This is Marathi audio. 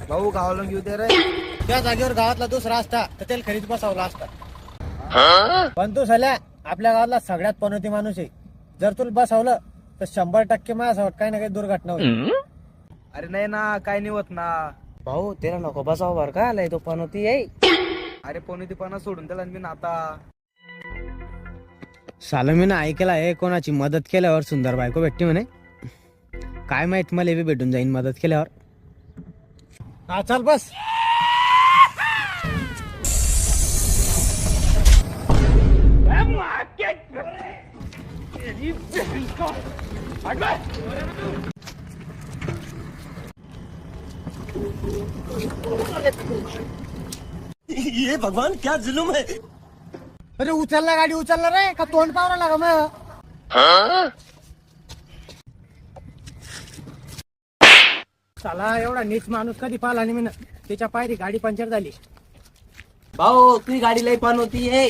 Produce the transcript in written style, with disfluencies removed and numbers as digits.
भाऊ गावाला घेऊ दे रे. त्या जागेवर गावातला दुसरा असता तर त्याला खरीच बसवला असता. पण तू सल्या आपल्या गावातला सगळ्यात पनोती माणूस आहे. जर तुला बसवलं तर 100% माझ्यासोबत काही ना काही दुर्घटना होईल. अरे नाही ना, काय नाही होत ना. भाऊ त्याला नको बसावं बर का, लय तो पनोती आहे. अरे पणा सोडून त्याला मी ना आता. सालं मी ना ऐकलं आहे कोणाची मदत केल्यावर सुंदर बायको भेटते म्हणे. काय माहित मला बी भेटून जाईन मदत केल्यावर. हा चल बस. ये भगवान क्या जुलूम है. अरे उचलला गाडी उचलला रे का तोंड पावरा लागा मग. चला एवढा नीच माणूस कधी पाहिला नाही मी. त्याच्या पायरी गाडी पंक्चर झाली. भाऊ तुझी गाडी लय पनोती आहे.